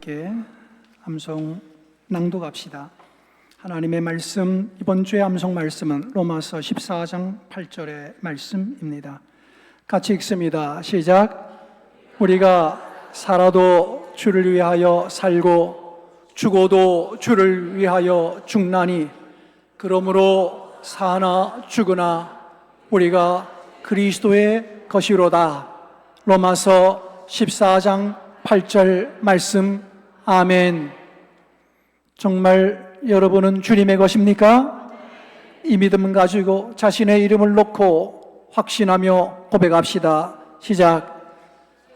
함께 암송 낭독합시다. 하나님의 말씀, 이번 주의 암송 말씀은 로마서 14장 8절의 말씀입니다. 같이 읽습니다. 시작. 우리가 살아도 주를 위하여 살고 죽어도 주를 위하여 죽나니 그러므로 사나 죽으나 우리가 그리스도의 것이로다. 로마서 14장 8절 말씀. 아멘. 정말 여러분은 주님의 것입니까? 이 믿음을 가지고 자신의 이름을 놓고 확신하며 고백합시다. 시작.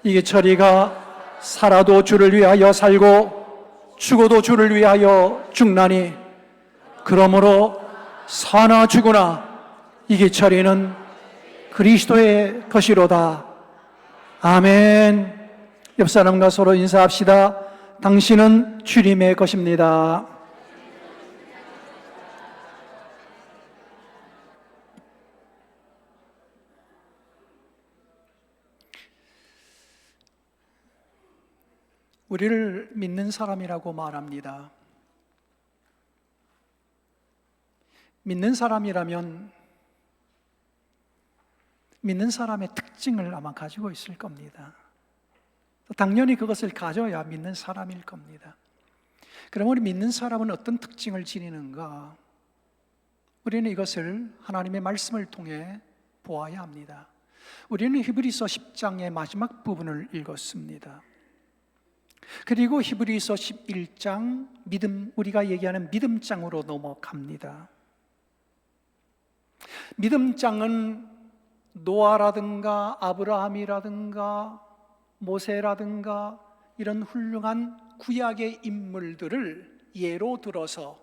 이게철이가 살아도 주를 위하여 살고 죽어도 주를 위하여 죽나니 그러므로 사나 죽으나 이게철이는 그리스도의 것이로다. 아멘. 옆 사람과 서로 인사합시다. 당신은 주님의 것입니다. 우리를 믿는 사람이라고 말합니다. 믿는 사람이라면 믿는 사람의 특징을 아마 가지고 있을 겁니다. 당연히 그것을 가져야 믿는 사람일 겁니다. 그럼 우리 믿는 사람은 어떤 특징을 지니는가? 우리는 이것을 하나님의 말씀을 통해 보아야 합니다. 우리는 히브리서 10장의 마지막 부분을 읽었습니다. 그리고 히브리서 11장 믿음, 우리가 얘기하는 믿음장으로 넘어갑니다. 믿음장은 노아라든가 아브라함이라든가 모세라든가 이런 훌륭한 구약의 인물들을 예로 들어서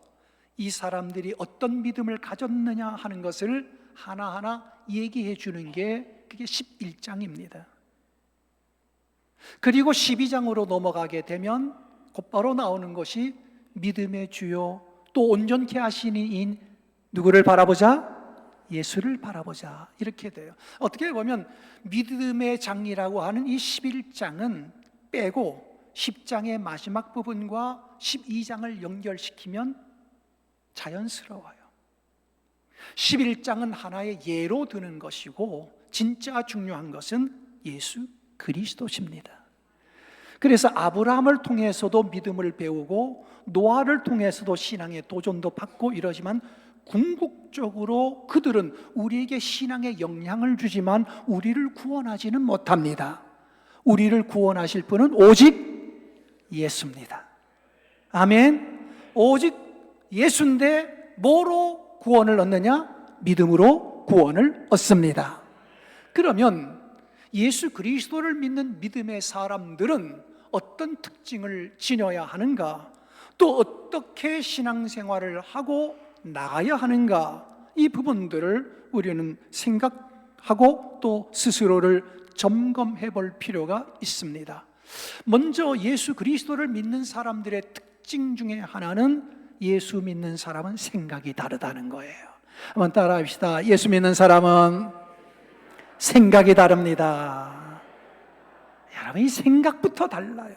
이 사람들이 어떤 믿음을 가졌느냐 하는 것을 하나하나 얘기해 주는 게 그게 11장입니다. 그리고 12장으로 넘어가게 되면 곧바로 나오는 것이 믿음의 주요 또 온전케 하시는 이인 누구를 바라보자? 예수를 바라보자. 이렇게 돼요. 어떻게 보면 믿음의 장이라고 하는 이 11장은 빼고 10장의 마지막 부분과 12장을 연결시키면 자연스러워요. 11장은 하나의 예로 드는 것이고 진짜 중요한 것은 예수 그리스도십니다. 그래서 아브라함을 통해서도 믿음을 배우고 노아를 통해서도 신앙의 도전도 받고 이러지만 궁극적으로 그들은 우리에게 신앙에 영향을 주지만 우리를 구원하지는 못합니다. 우리를 구원하실 분은 오직 예수입니다. 아멘. 오직 예수인데 뭐로 구원을 얻느냐? 믿음으로 구원을 얻습니다. 그러면 예수 그리스도를 믿는 믿음의 사람들은 어떤 특징을 지녀야 하는가? 또 어떻게 신앙생활을 하고 나가야 하는가? 이 부분들을 우리는 생각하고 또 스스로를 점검해 볼 필요가 있습니다. 먼저 예수 그리스도를 믿는 사람들의 특징 중에 하나는 예수 믿는 사람은 생각이 다르다는 거예요. 한번 따라 합시다. 예수 믿는 사람은 생각이 다릅니다. 여러분, 이 생각부터 달라요.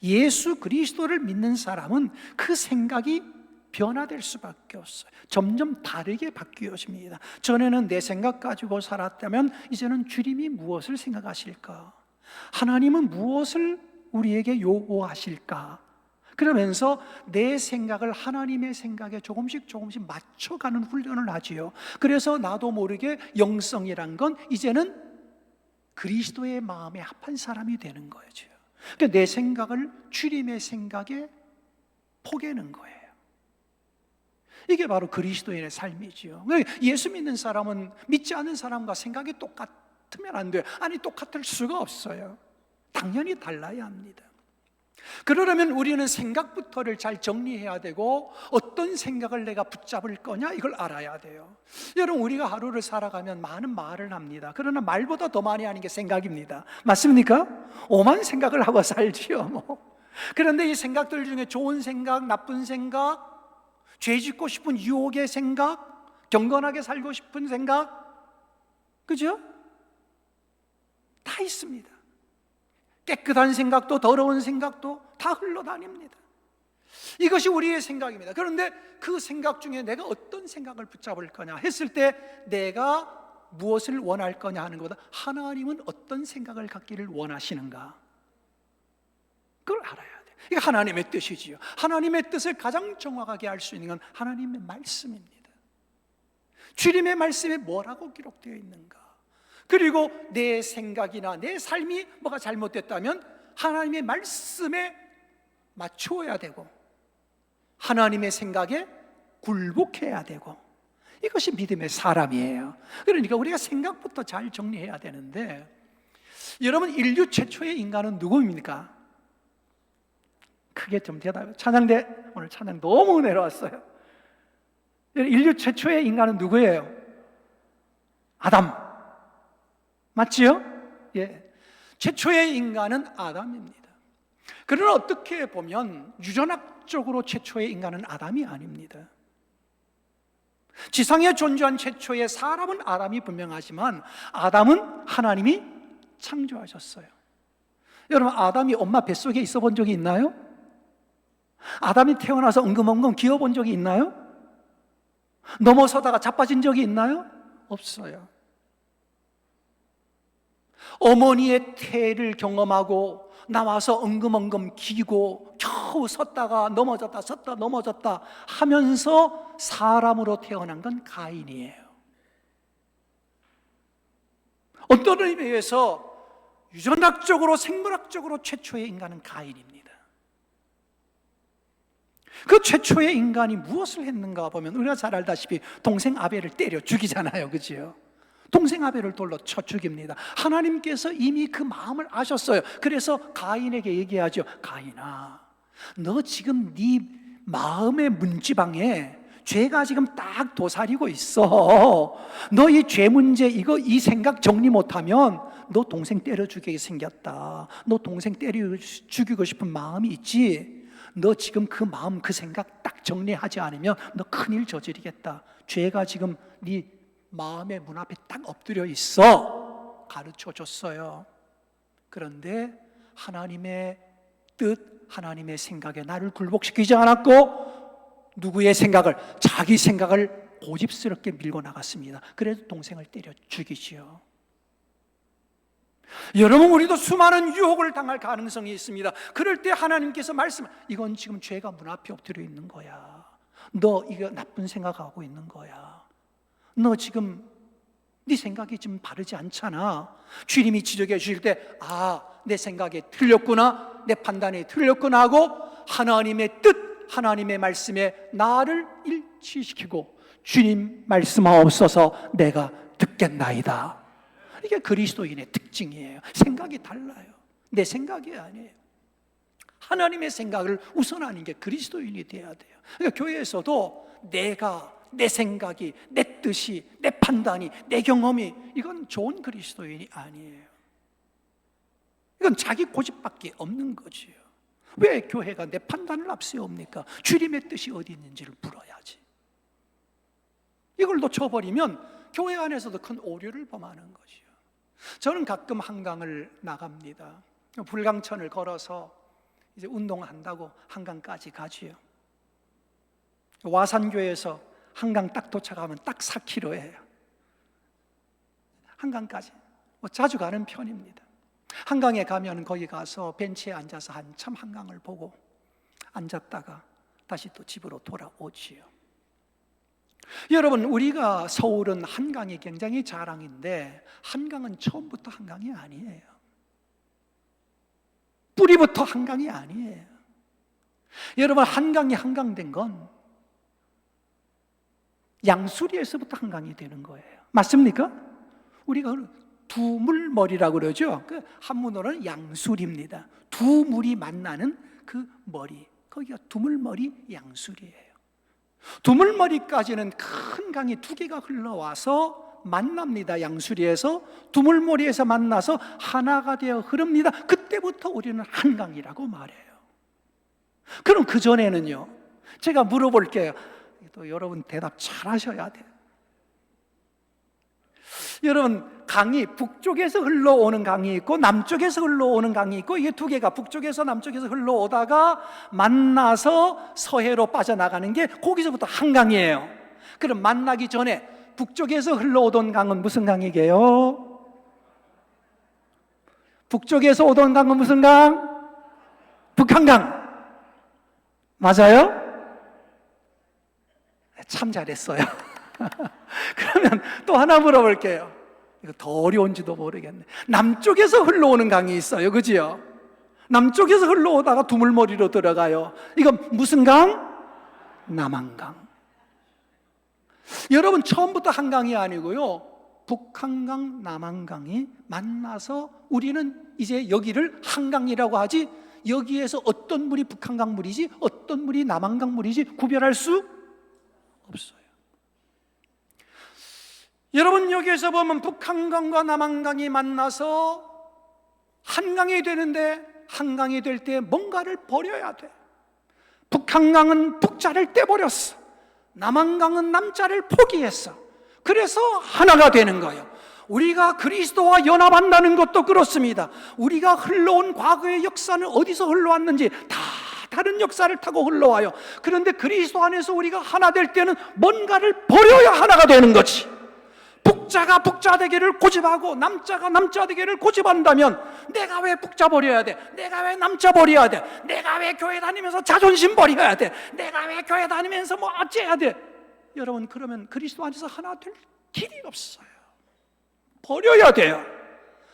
예수 그리스도를 믿는 사람은 그 생각이 변화될 수밖에 없어요. 점점 다르게 바뀌어집니다. 전에는 내 생각 가지고 살았다면 이제는 주님이 무엇을 생각하실까? 하나님은 무엇을 우리에게 요구하실까? 그러면서 내 생각을 하나님의 생각에 조금씩 맞춰가는 훈련을 하지요. 그래서 나도 모르게 영성이란 건 이제는 그리스도의 마음에 합한 사람이 되는 거죠. 그러니까 내 생각을 주님의 생각에 포개는 거예요. 이게 바로 그리스도인의 삶이지요. 예수 믿는 사람은 믿지 않는 사람과 생각이 똑같으면 안 돼요. 아니, 똑같을 수가 없어요. 당연히 달라야 합니다. 그러려면 우리는 생각부터를 잘 정리해야 되고 어떤 생각을 내가 붙잡을 거냐 이걸 알아야 돼요. 여러분, 우리가 하루를 살아가면 많은 말을 합니다. 그러나 말보다 더 많이 하는 게 생각입니다. 맞습니까? 오만 생각을 하고 살지요 뭐. 그런데 이 생각들 중에 좋은 생각, 나쁜 생각, 죄 짓고 싶은 유혹의 생각, 경건하게 살고 싶은 생각, 그죠? 다 있습니다. 깨끗한 생각도 더러운 생각도 다 흘러다닙니다. 이것이 우리의 생각입니다. 그런데 그 생각 중에 내가 어떤 생각을 붙잡을 거냐 했을 때 내가 무엇을 원할 거냐 하는 것보다 하나님은 어떤 생각을 갖기를 원하시는가, 그걸 알아야 돼요. 이게 하나님의 뜻이지요. 하나님의 뜻을 가장 정확하게 알 수 있는 건 하나님의 말씀입니다. 주님의 말씀에 뭐라고 기록되어 있는가, 그리고 내 생각이나 내 삶이 뭐가 잘못됐다면 하나님의 말씀에 맞추어야 되고 하나님의 생각에 굴복해야 되고, 이것이 믿음의 사람이에요. 그러니까 우리가 생각부터 잘 정리해야 되는데, 여러분 인류 최초의 인간은 누구입니까? 크게 좀 대답해. 찬양대 오늘 찬양 너무 은혜로 왔어요. 인류 최초의 인간은 누구예요? 아담 맞지요? 예. 최초의 인간은 아담입니다. 그러나 어떻게 보면 유전학적으로 최초의 인간은 아담이 아닙니다. 지상에 존재한 최초의 사람은 아담이 분명하지만 아담은 하나님이 창조하셨어요. 여러분 아담이 엄마 뱃속에 있어 본 적이 있나요? 아담이 태어나서 엉금엉금 기어본 적이 있나요? 넘어서다가 자빠진 적이 있나요? 없어요. 어머니의 태를 경험하고 나와서 엉금엉금 기고 겨우 섰다가 넘어졌다 섰다 넘어졌다 하면서 사람으로 태어난 건 가인이에요. 어떤 의미에서 유전학적으로 생물학적으로 최초의 인간은 가인입니다. 그 최초의 인간이 무엇을 했는가 보면 우리가 잘 알다시피 동생 아벨을 때려 죽이잖아요, 그죠? 동생 아벨을 돌로 쳐 죽입니다. 하나님께서 이미 그 마음을 아셨어요. 그래서 가인에게 얘기하죠. 가인아, 너 지금 네 마음의 문지방에 죄가 지금 딱 도사리고 있어. 너 이 죄 문제 이 생각 정리 못하면 너 동생 때려 죽이게 생겼다. 너 동생 때려 죽이고 싶은 마음이 있지. 너 지금 그 마음 그 생각 딱 정리하지 않으면 너 큰일 저지르겠다. 죄가 지금 네 마음의 문 앞에 딱 엎드려 있어. 가르쳐 줬어요. 그런데 하나님의 뜻, 하나님의 생각에 나를 굴복시키지 않았고 누구의 생각을, 자기 생각을 고집스럽게 밀고 나갔습니다. 그래도 동생을 때려 죽이지요. 여러분 우리도 수많은 유혹을 당할 가능성이 있습니다. 그럴 때 하나님께서 이건 지금 죄가 문 앞에 엎드려 있는 거야. 너 이거 나쁜 생각하고 있는 거야. 너 지금 네 생각이 지금 바르지 않잖아. 주님이 지적해 주실 때 내 생각이 틀렸구나, 내 판단이 틀렸구나 하고 하나님의 뜻, 하나님의 말씀에 나를 일치시키고 주님 말씀하옵소서 내가 듣겠나이다. 이게 그리스도인의 특징이에요. 생각이 달라요. 내 생각이 아니에요. 하나님의 생각을 우선하는 게 그리스도인이 돼야 돼요. 그러니까 교회에서도 내 생각이, 내 뜻이, 내 판단이, 내 경험이, 이건 좋은 그리스도인이 아니에요. 이건 자기 고집밖에 없는 거지요. 왜 교회가 내 판단을 앞세웁니까? 주님의 뜻이 어디 있는지를 물어야지. 이걸 놓쳐버리면 교회 안에서도 큰 오류를 범하는 거지요. 저는 가끔 한강을 나갑니다. 불광천을 걸어서 이제 운동한다고 한강까지 가지요. 와산교에서 한강 딱 도착하면 딱 4km예요. 한강까지 자주 가는 편입니다. 한강에 가면 거기 가서 벤치에 앉아서 한참 한강을 보고 앉았다가 다시 또 집으로 돌아오지요. 여러분 우리가 서울은 한강이 굉장히 자랑인데 한강은 처음부터 한강이 아니에요. 뿌리부터 한강이 아니에요. 여러분 한강이 한강된 건 양수리에서부터 한강이 되는 거예요. 맞습니까? 우리가 두물머리라고 그러죠. 그 한문어로는 양수리입니다. 두 물이 만나는 그 머리, 거기가 두물머리 양수리예요. 두물머리까지는 큰 강이 두 개가 흘러와서 만납니다. 양수리에서 두물머리에서 만나서 하나가 되어 흐릅니다. 그때부터 우리는 한강이라고 말해요. 그럼 그 전에는요, 제가 물어볼게요. 또 여러분 대답 잘 하셔야 돼요. 여러분, 강이 북쪽에서 흘러오는 강이 있고 남쪽에서 흘러오는 강이 있고, 이게 두 개가 북쪽에서 남쪽에서 흘러오다가 만나서 서해로 빠져나가는 게 거기서부터 한강이에요. 그럼 만나기 전에 북쪽에서 흘러오던 강은 무슨 강이게요? 북쪽에서 오던 강은 무슨 강? 북한강. 맞아요? 참 잘했어요. 그러면 또 하나 물어볼게요. 이거 더 어려운지도 모르겠네. 남쪽에서 흘러오는 강이 있어요, 그지요? 남쪽에서 흘러오다가 두물머리로 들어가요. 이건 무슨 강? 남한강. 여러분, 처음부터 한강이 아니고요, 북한강, 남한강이 만나서 우리는 이제 여기를 한강이라고 하지, 여기에서 어떤 물이 북한강 물이지 어떤 물이 남한강 물이지 구별할 수 없어요. 여러분, 여기에서 보면 북한강과 남한강이 만나서 한강이 되는데, 한강이 될 때 뭔가를 버려야 돼. 북한강은 북자를 떼버렸어. 남한강은 남자를 포기했어. 그래서 하나가 되는 거예요. 우리가 그리스도와 연합한다는 것도 그렇습니다. 우리가 흘러온 과거의 역사는 어디서 흘러왔는지 다 다른 역사를 타고 흘러와요. 그런데 그리스도 안에서 우리가 하나 될 때는 뭔가를 버려야 하나가 되는 거지. 북자가 북자 되기를 고집하고 남자가 남자 되기를 고집한다면, 내가 왜 북자 버려야 돼? 내가 왜 남자 버려야 돼? 내가 왜 교회 다니면서 자존심 버려야 돼? 내가 왜 교회 다니면서 뭐 어째야 돼? 여러분, 그러면 그리스도 안에서 하나 될 길이 없어요. 버려야 돼요.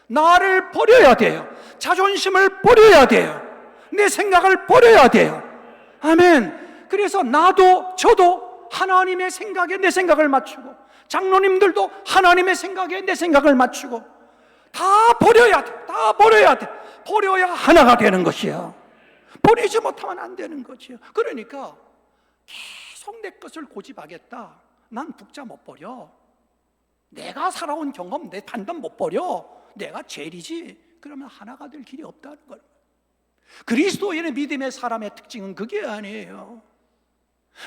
나를 버려야 돼요. 자존심을 버려야 돼요. 내 생각을 버려야 돼요. 아멘. 그래서 나도 저도 하나님의 생각에 내 생각을 맞추고, 장로님들도 하나님의 생각에 내 생각을 맞추고, 다 버려야 돼. 다 버려야 돼. 버려야 하나가 되는 것이야. 버리지 못하면 안 되는 것이야. 그러니까 계속 내 것을 고집하겠다. 난 북자 못 버려. 내가 살아온 경험, 내 판단 못 버려. 내가 죄리지. 그러면 하나가 될 길이 없다는 걸. 그리스도인의 믿음의 사람의 특징은 그게 아니에요.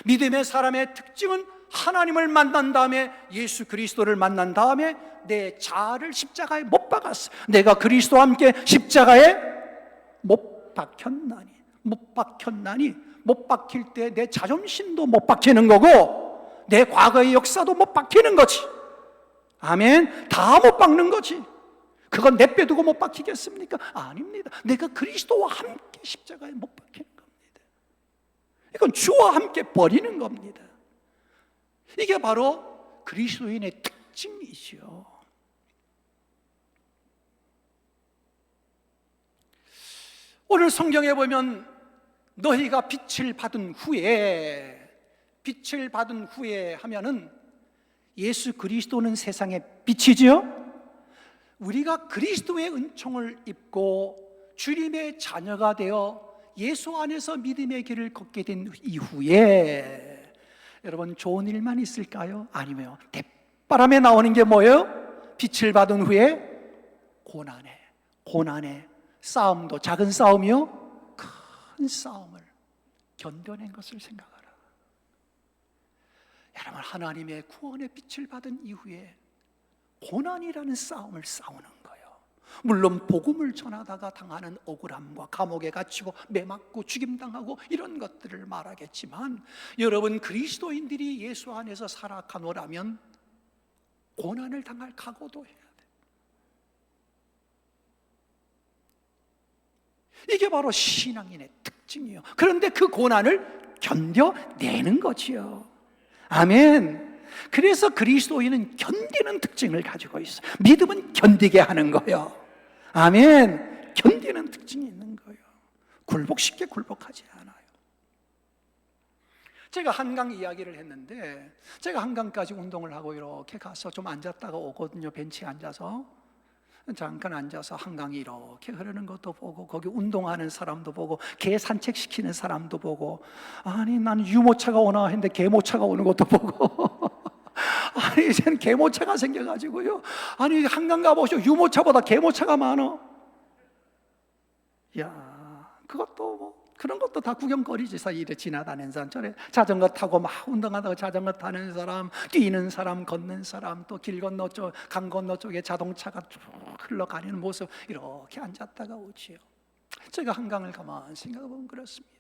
믿음의 사람의 특징은 하나님을 만난 다음에, 예수 그리스도를 만난 다음에 내 자아를 십자가에 못 박았어. 내가 그리스도와 함께 십자가에 못 박혔나니. 못 박혔나니. 못 박힐 때 내 자존심도 못 박히는 거고, 내 과거의 역사도 못 박히는 거지. 아멘. 다 못 박는 거지. 그건 내빼두고 못 박히겠습니까? 아닙니다. 내가 그리스도와 함께 십자가에 못 박히는 겁니다. 이건 주와 함께 버리는 겁니다. 이게 바로 그리스도인의 특징이죠. 오늘 성경에 보면 너희가 빛을 받은 후에, 빛을 받은 후에 하면은 예수 그리스도는 세상의 빛이지요. 우리가 그리스도의 은총을 입고 주님의 자녀가 되어 예수 안에서 믿음의 길을 걷게 된 이후에 여러분, 좋은 일만 있을까요? 아니면 대바람에 나오는 게 뭐예요? 빛을 받은 후에 고난에 싸움도 작은 싸움이요, 큰 싸움을 견뎌낸 것을 생각하라. 여러분, 하나님의 구원의 빛을 받은 이후에 고난이라는 싸움을 싸우는 거예요. 물론 복음을 전하다가 당하는 억울함과 감옥에 갇히고 매맞고 죽임당하고 이런 것들을 말하겠지만, 여러분, 그리스도인들이 예수 안에서 살아가노라면 고난을 당할 각오도 해야 돼. 이게 바로 신앙인의 특징이에요. 그런데 그 고난을 견뎌내는 거지요. 아멘. 그래서 그리스도인은 견디는 특징을 가지고 있어요. 믿음은 견디게 하는 거예요. 아멘. 견디는 특징이 있는 거예요. 쉽게 굴복하지 않아요. 제가 한강 이야기를 했는데, 제가 한강까지 운동을 하고 이렇게 가서 좀 앉았다가 오거든요. 벤치에 앉아서 잠깐 앉아서 한강이 이렇게 흐르는 것도 보고, 거기 운동하는 사람도 보고, 개 산책시키는 사람도 보고, 아니 나는 유모차가 오나 했는데 개모차가 오는 것도 보고 아니 이제는 개모차가 생겨가지고요, 아니 한강 가보시오, 유모차보다 개모차가 많아. 야, 그것도 뭐 그런 것도 다 구경거리지. 이래 지나다니는 사람, 저래 자전거 타고 막 운동하다가 자전거 타는 사람, 뛰는 사람, 걷는 사람, 또 길 건너 쪽, 강 건너 쪽에 자동차가 쭉 흘러가는 모습, 이렇게 앉았다가 오지요. 제가 한강을 가만히 생각해보면 그렇습니다.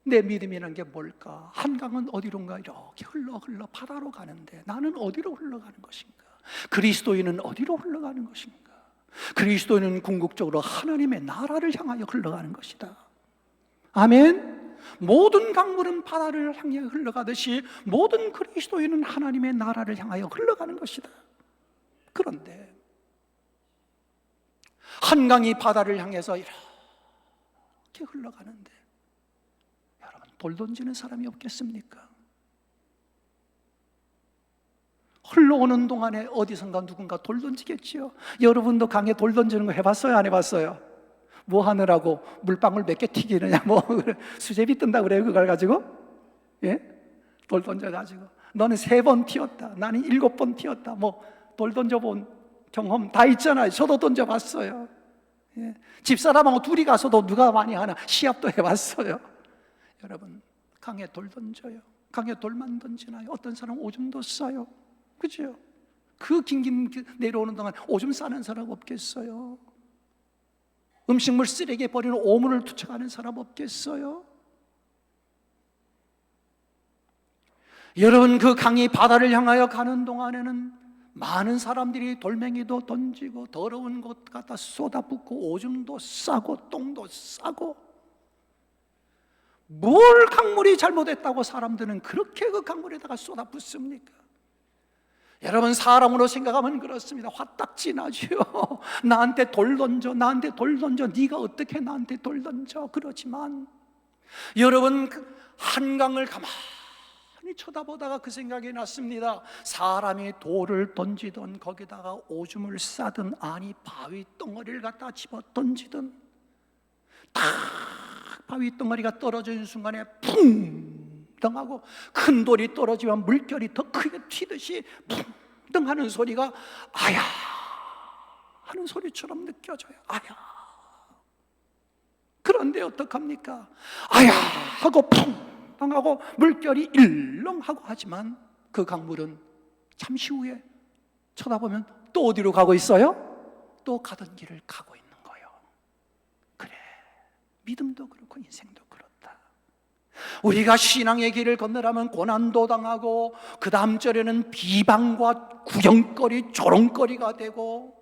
내 믿음이라는 게 뭘까? 한강은 어디론가 이렇게 흘러 바다로 가는데 나는 어디로 흘러가는 것인가? 그리스도인은 어디로 흘러가는 것인가? 그리스도인은 궁극적으로 하나님의 나라를 향하여 흘러가는 것이다. 아멘. 모든 강물은 바다를 향해 흘러가듯이 모든 그리스도인은 하나님의 나라를 향하여 흘러가는 것이다. 그런데 한강이 바다를 향해서 이렇게 흘러가는데 여러분, 돌 던지는 사람이 없겠습니까? 흘러오는 동안에 어디선가 누군가 돌 던지겠지요. 여러분도 강에 돌 던지는 거 해봤어요? 안 해봤어요? 뭐 하느라고 물방울 몇 개 튀기느냐, 뭐 수제비 뜬다 그래요, 그걸 가지고? 예? 돌 던져가지고 너는 3번 튀었다, 나는 7번 튀었다, 뭐 돌 던져본 경험 다 있잖아요. 저도 던져봤어요. 예. 집사람하고 둘이 가서도 누가 많이 하나 시합도 해봤어요. 여러분, 강에 돌 던져요. 강에 돌만 던지나요? 어떤 사람은 오줌도 싸요. 그죠? 그 긴 내려오는 동안 오줌 싸는 사람 없겠어요? 음식물 쓰레기에 버리는 오물을 투척하는 사람 없겠어요? 여러분, 그 강이 바다를 향하여 가는 동안에는 많은 사람들이 돌멩이도 던지고 더러운 것 갖다 쏟아붓고 오줌도 싸고 똥도 싸고, 뭘 강물이 잘못했다고 사람들은 그렇게 그 강물에다가 쏟아붓습니까? 여러분, 사람으로 생각하면 그렇습니다. 화딱지 나죠. 나한테 돌 던져, 나한테 돌 던져, 네가 어떻게 나한테 돌 던져. 그렇지만 여러분, 그 한강을 가만히 쳐다보다가 그 생각이 났습니다. 사람이 돌을 던지든 거기다가 오줌을 싸든, 아니 바위 덩어리를 갖다 집어 던지든, 탁 바위 덩어리가 떨어지는 순간에 붕 하고 큰 돌이 떨어지면 물결이 더 크게 튀듯이 붕 하는 소리가 아야 하는 소리처럼 느껴져요. 아야. 그런데 어떡합니까? 아야 하고 붕 하고 물결이 일렁 하고 하지만 그 강물은 잠시 후에 쳐다보면 또 어디로 가고 있어요? 또 가던 길을 가고 있는 거예요. 그래, 믿음도 그렇고 인생도 그렇다. 우리가 신앙의 길을 건너려면 고난도 당하고 그 다음 절에는 비방과 구경거리, 조롱거리가 되고,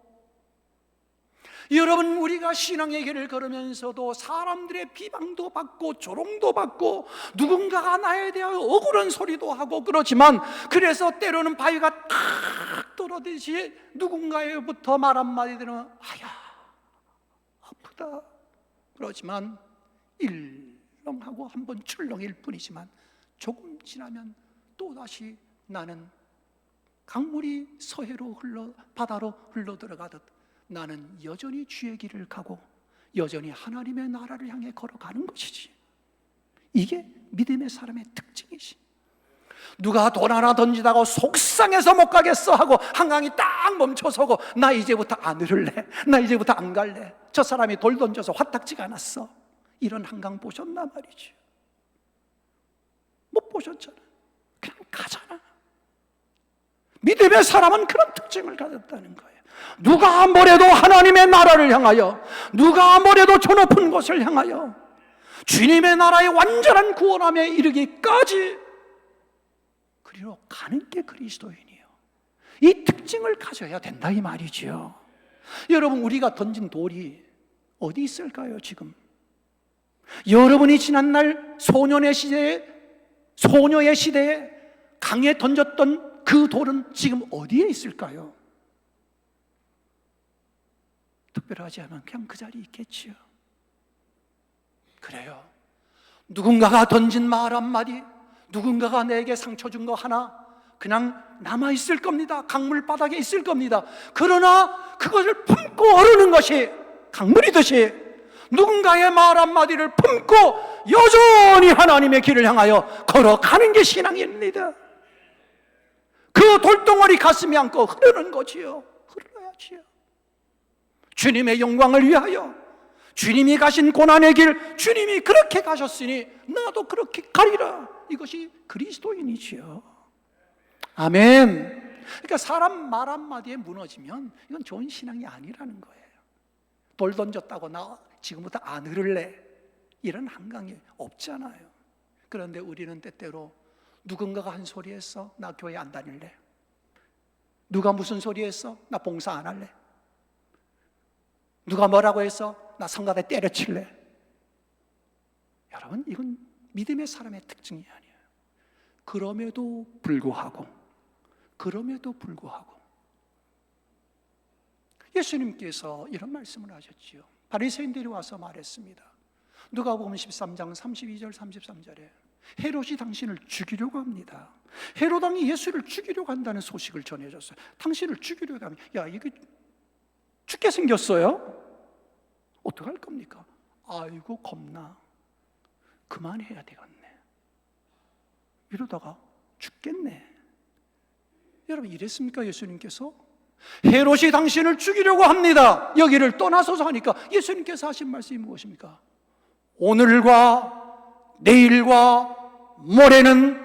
여러분, 우리가 신앙의 길을 걸으면서도 사람들의 비방도 받고 조롱도 받고 누군가가 나에 대하여 억울한 소리도 하고 그렇지만, 그래서 때로는 바위가 탁 떨어지듯이 누군가에부터 말 한마디 들으면 아야 아프다 그렇지만 일렁하고 한번 출렁일 뿐이지만 조금 지나면 또다시 나는 강물이 서해로 바다로 흘러 들어가듯 나는 여전히 주의 길을 가고 여전히 하나님의 나라를 향해 걸어가는 것이지. 이게 믿음의 사람의 특징이지. 누가 돈 하나 던지다가 속상해서 못 가겠어 하고 한강이 딱 멈춰서고 나 이제부터 안 흐를래, 나 이제부터 안 갈래. 저 사람이 돌 던져서 화딱지가 났어. 이런 한강 보셨나 말이지. 못 보셨잖아. 그냥 가잖아. 믿음의 사람은 그런 특징을 가졌다는 거예요. 누가 뭐래도 하나님의 나라를 향하여, 누가 뭐래도 저 높은 곳을 향하여 주님의 나라의 완전한 구원함에 이르기까지 그리로 가는 게 그리스도인이에요. 이 특징을 가져야 된다 이 말이죠. 여러분, 우리가 던진 돌이 어디 있을까요 지금? 여러분이 지난날 소년의 시대에 강에 던졌던 그 돌은 지금 어디에 있을까요? 특별하지 않으면 그냥 그 자리에 있겠지요. 그래요. 누군가가 던진 말 한마디, 누군가가 내게 상처 준 거 하나 그냥 남아있을 겁니다. 강물 바닥에 있을 겁니다. 그러나 그것을 품고 흐르는 것이 강물이듯이 누군가의 말 한마디를 품고 여전히 하나님의 길을 향하여 걸어가는 게 신앙입니다. 그 돌덩어리 가슴에 안고 흐르는 거지요. 흘러야지요. 주님의 영광을 위하여, 주님이 가신 고난의 길, 주님이 그렇게 가셨으니 나도 그렇게 가리라. 이것이 그리스도인이지요. 아멘. 그러니까 사람 말 한마디에 무너지면 이건 좋은 신앙이 아니라는 거예요. 돌 던졌다고 나 지금부터 안 흐를래, 이런 한강이 없잖아요. 그런데 우리는 때때로 누군가가 한 소리 했어, 나 교회 안 다닐래. 누가 무슨 소리 했어, 나 봉사 안 할래. 누가 뭐라고 했어, 나 성가대 때려칠래. 여러분, 이건 믿음의 사람의 특징이 아니에요. 그럼에도 불구하고 예수님께서 이런 말씀을 하셨지요. 바리새인들이 와서 말했습니다. 누가복음 13장 32절 33절에 헤롯이 당신을 죽이려고 합니다. 헤롯 왕이 예수를 죽이려고 한다는 소식을 전해줬어요. 당신을 죽이려고 하면, 야, 이게 죽게 생겼어요? 어떡할 겁니까? 아이고 겁나, 그만해야 되겠네. 이러다가 죽겠네. 여러분, 이랬습니까? 예수님께서 헤롯이 당신을 죽이려고 합니다, 여기를 떠나소서 하니까 예수님께서 하신 말씀이 무엇입니까? 오늘과 내일과 모레는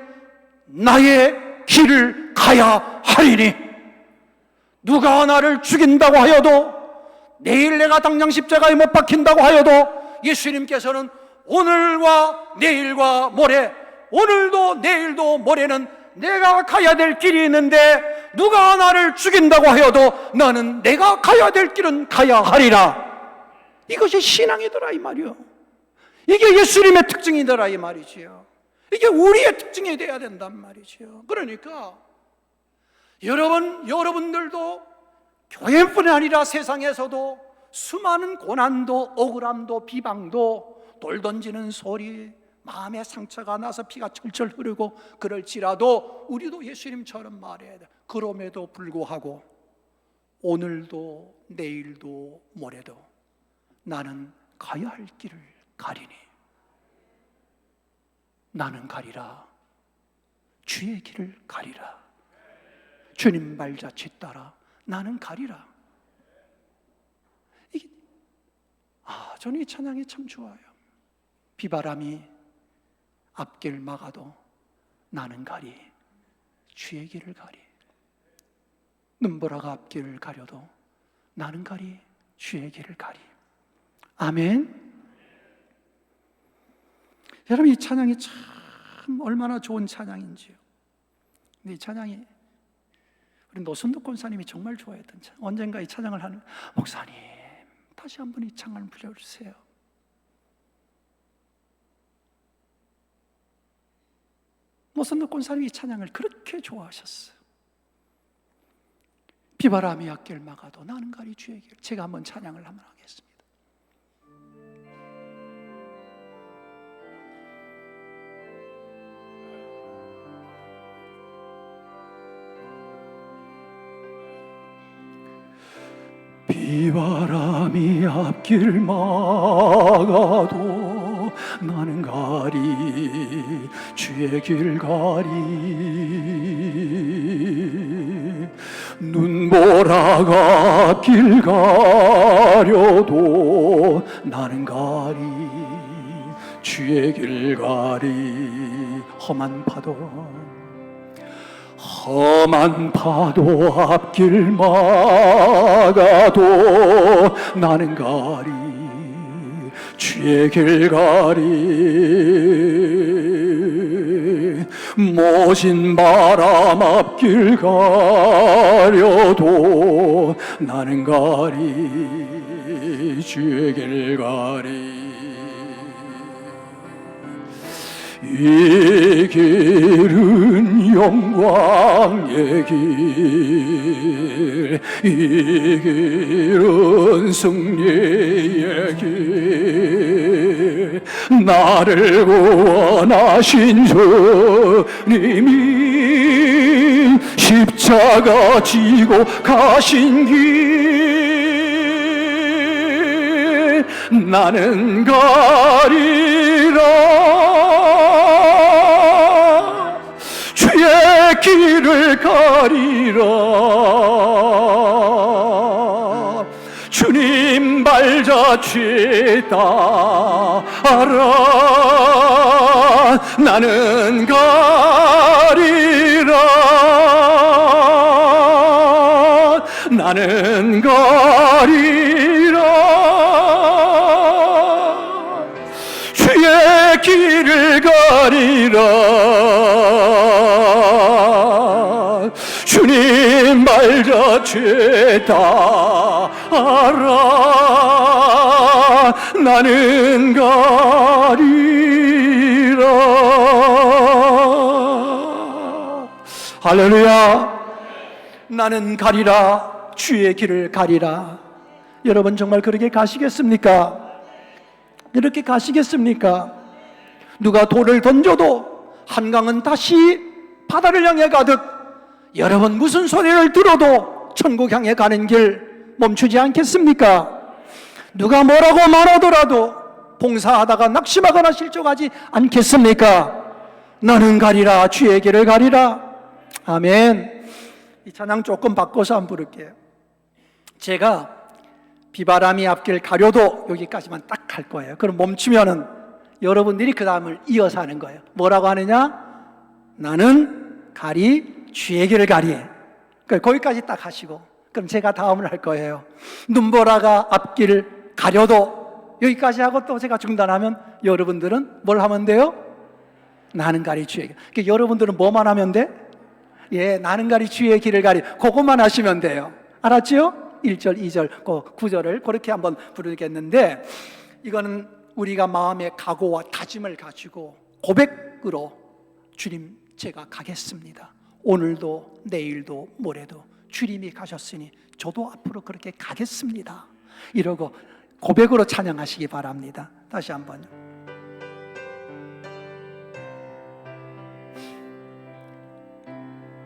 나의 길을 가야 하리니 누가 나를 죽인다고 하여도, 내일 내가 당장 십자가에 못 박힌다고 하여도 예수님께서는 오늘과 내일과 모레, 오늘도 내일도 모레는 내가 가야 될 길이 있는데 누가 나를 죽인다고 하여도 나는 내가 가야 될 길은 가야 하리라. 이것이 신앙이더라 이 말이요. 이게 예수님의 특징이더라 이 말이지요. 이게 우리의 특징이 돼야 된단 말이지요. 그러니까 여러분들도 교회뿐 아니라 세상에서도 수많은 고난도 억울함도 비방도 돌 던지는 소리, 마음에 상처가 나서 피가 철철 흐르고 그럴지라도 우리도 예수님처럼 말해야 돼. 그럼에도 불구하고 오늘도 내일도 모레도 나는 가야 할 길을 가리니 나는 가리라. 주의 길을 가리라. 주님 발자취 따라 나는 가리라. 저는 이 찬양이 참 좋아요. 비바람이 앞길 막아도 나는 가리, 주의 길을 가리. 눈보라가 앞길을 가려도 나는 가리, 주의 길을 가리. 아멘. 여러분, 이 찬양이 참 얼마나 좋은 찬양인지요. 근데 이 찬양이 우리 노선덕 권사님이 정말 좋아했던 찬양. 언젠가 이 찬양을 하는, 목사님 다시 한번 이 찬양을 불러주세요. 노선덕 권사님이 이 찬양을 그렇게 좋아하셨어요. 비바람이 앞길 막아도 나는 가리 주의 길. 제가 한번 찬양을 한번 하겠습니다. 비바람이 앞길 막아도 나는 가리, 주의 길 가리. 눈보라가 앞길 가려도 나는 가리, 주의 길 가리. 험한 파도 앞길 막아도 나는 가리, 주의 길 가리. 모진 바람 앞길 가려도 나는 가리, 주의 길 가리. 이 길은 영광의 길, 이 길은 승리의 길. 나를 구원하신 주님이 십자가 지고 가신 길, 나는 가리라. 주의 길을 가리라. 주님 발자 말자 취따라 나는 가리라 나는 가리라 주의 길을 가리라 주님 말자 취따라 나는 가리라. 할렐루야. 나는 가리라. 주의 길을 가리라. 여러분 정말 그렇게 가시겠습니까? 이렇게 가시겠습니까? 누가 돌을 던져도 한강은 다시 바다를 향해 가듯 여러분 무슨 소리를 들어도 천국 향해 가는 길 멈추지 않겠습니까? 누가 뭐라고 말하더라도 봉사하다가 낙심하거나 실족하지 않겠습니까? 나는 가리라. 주의 길을 가리라. 아멘. 이 찬양 조금 바꿔서 한번 부를게요. 제가 비바람이 앞길 가려도 여기까지만 딱 할 거예요. 그럼 멈추면은 여러분들이 그 다음을 이어서 하는 거예요. 뭐라고 하느냐? 나는 가리 주의 길을 가리. 거기까지 딱 하시고 그럼 제가 다음을 할 거예요. 눈보라가 앞길을 가려도 여기까지 하고 또 제가 중단하면 여러분들은 뭘 하면 돼요? 나는 가리 주의 길. 그러니까 여러분들은 뭐만 하면 돼? 예, 나는 가리 주의 길을 가리. 그것만 하시면 돼요. 알았죠? 1절, 2절, 9절을 그렇게 한번 부르겠는데 이거는 우리가 마음의 각오와 다짐을 가지고 고백으로 주님 제가 가겠습니다. 오늘도 내일도 모레도 주님이 가셨으니 저도 앞으로 그렇게 가겠습니다. 이러고 고백으로 찬양하시기 바랍니다. 다시 한번.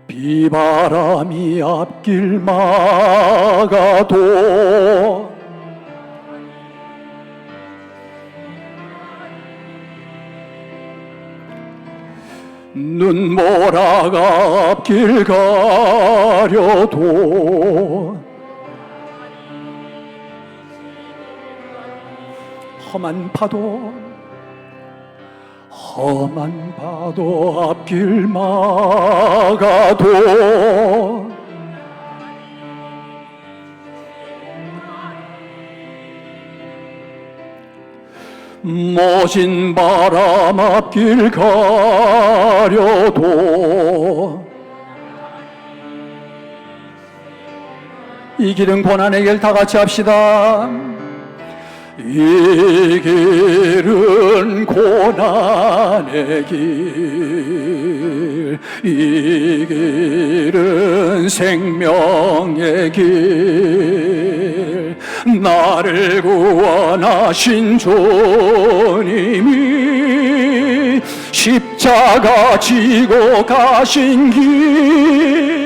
비바람이 앞길 막아도 눈보라가 앞길 가려도 험한 파도 앞길 막아도 모진 바람 앞길 가려도 이 길은 고난의 길 다 같이 합시다. 이 길은 고난의 길, 이 길은 생명의 길, 나를 구원하신 주님이 십자가 지고 가신 길,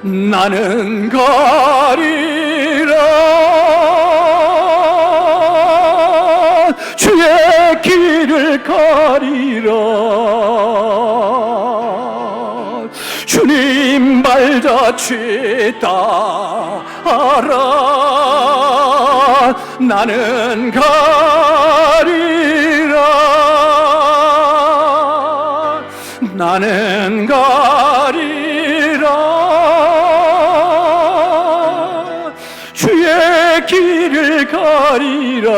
나는 가리라. 주의 길을 가리라. 주님 말자 취따라. 나는 가리라. 나는 가리라. 주의 길을 가리라.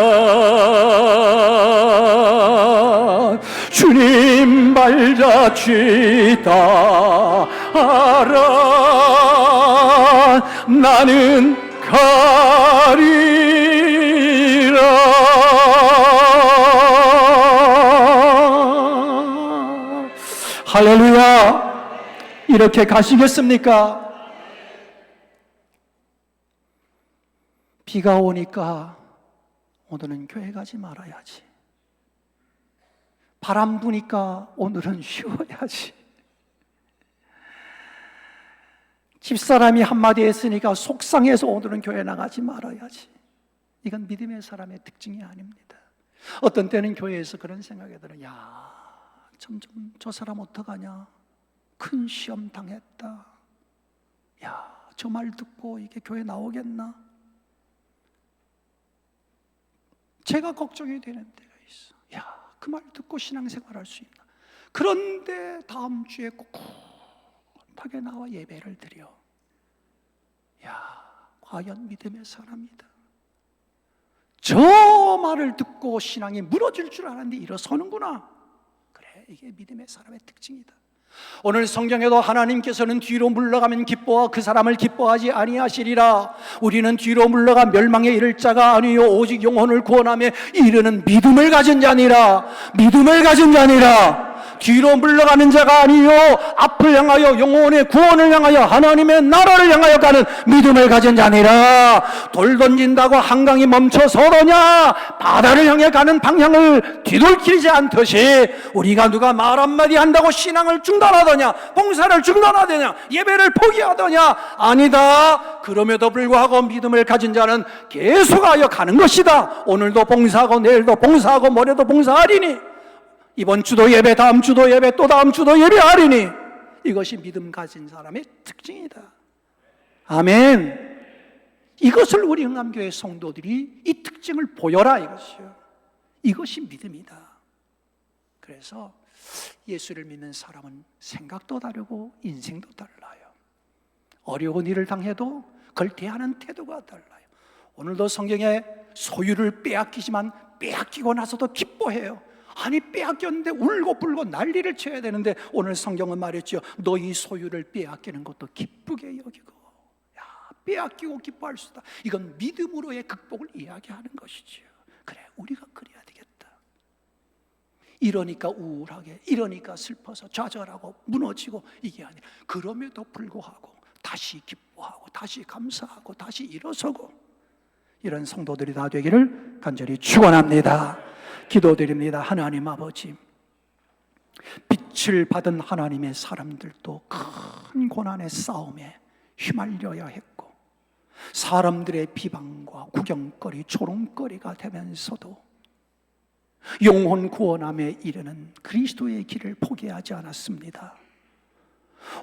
주님 말자 취따라. 나는 가리라. 할렐루야. 이렇게 가시겠습니까? 비가 오니까 오늘은 교회 가지 말아야지. 바람 부니까 오늘은 쉬어야지. 집사람이 한마디 했으니까 속상해서 오늘은 교회 나가지 말아야지. 이건 믿음의 사람의 특징이 아닙니다. 어떤 때는 교회에서 그런 생각이 들어요. 야, 점점 저 사람 어떡하냐. 큰 시험 당했다. 야, 저 말 듣고 이게 교회 나오겠나? 제가 걱정이 되는 때가 있어. 야, 그 말 듣고 신앙생활할 수 있나? 그런데 다음 주에 꿋꿋하게 나와 예배를 드려. 야, 과연 믿음의 사람이다. 저 말을 듣고 신앙이 무너질 줄 알았는데 일어서는구나. 그래, 이게 믿음의 사람의 특징이다. 오늘 성경에도 하나님께서는 뒤로 물러가면 기뻐하 그 사람을 기뻐하지 아니하시리라. 우리는 뒤로 물러가 멸망에 이를 자가 아니요 오직 영혼을 구원하며 이르는 믿음을 가진 자니라. 믿음을 가진 자니라. 뒤로 물러가는 자가 아니요 앞을 향하여 영혼의 구원을 향하여 하나님의 나라를 향하여 가는 믿음을 가진 자니라. 돌 던진다고 한강이 멈춰서더냐? 바다를 향해 가는 방향을 뒤돌키지 않듯이 우리가 누가 말 한마디 한다고 신앙을 중단하더냐? 봉사를 중단하더냐? 예배를 포기하더냐? 아니다. 그럼에도 불구하고 믿음을 가진 자는 계속하여 가는 것이다. 오늘도 봉사하고 내일도 봉사하고 모레도 봉사하리니, 이번 주도 예배, 다음 주도 예배, 또 다음 주도 예배하리니, 이것이 믿음 가진 사람의 특징이다. 아멘. 이것을 우리 흥암교회 성도들이 이 특징을 보여라 이것이요. 이것이 믿음이다. 그래서 예수를 믿는 사람은 생각도 다르고 인생도 달라요. 어려운 일을 당해도 그걸 대하는 태도가 달라요. 오늘도 성경에 소유를 빼앗기지만 빼앗기고 나서도 기뻐해요. 아니, 빼앗겼는데 울고 불고 난리를 쳐야 되는데 오늘 성경은 말했죠. 너희 소유를 빼앗기는 것도 기쁘게 여기고. 야, 빼앗기고 기뻐할 수다. 이건 믿음으로의 극복을 이야기하는 것이지요. 그래, 우리가 그래야 되겠다. 이러니까 우울하게, 이러니까 슬퍼서 좌절하고 무너지고 이게 아니라, 그럼에도 불구하고 다시 기뻐하고 다시 감사하고 다시 일어서고, 이런 성도들이 다 되기를 간절히 축원합니다. 기도드립니다. 하나님 아버지, 빛을 받은 하나님의 사람들도 큰 고난의 싸움에 휘말려야 했고, 사람들의 비방과 구경거리, 조롱거리가 되면서도 영혼 구원함에 이르는 그리스도의 길을 포기하지 않았습니다.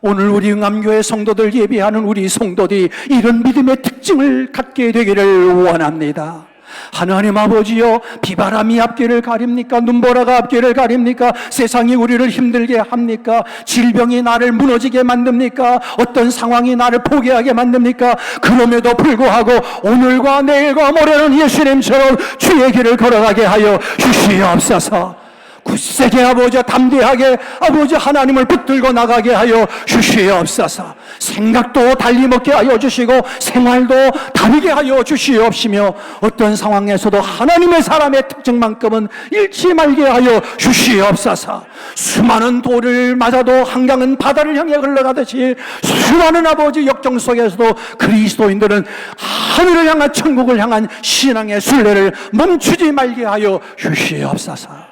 오늘 우리 응암교회 성도들, 예배하는 우리 성도들이 이런 믿음의 특징을 갖게 되기를 원합니다. 하나님 아버지여, 비바람이 앞길을 가립니까? 눈보라가 앞길을 가립니까? 세상이 우리를 힘들게 합니까? 질병이 나를 무너지게 만듭니까? 어떤 상황이 나를 포기하게 만듭니까? 그럼에도 불구하고 오늘과 내일과 모레는 예수님처럼 주의 길을 걸어가게 하여 주시옵소서. 굳세게 아버지, 담대하게 아버지 하나님을 붙들고 나가게 하여 주시옵소서. 생각도 달리 먹게 하여 주시고 생활도 다르게 하여 주시옵시며, 어떤 상황에서도 하나님의 사람의 특징만큼은 잃지 말게 하여 주시옵소서. 수많은 돌을 맞아도 한강은 바다를 향해 흘러가듯이 수많은 아버지 역경 속에서도 그리스도인들은 하늘을 향한, 천국을 향한 신앙의 순례를 멈추지 말게 하여 주시옵소서.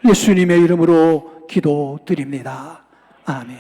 예수님의 이름으로 기도드립니다. 아멘.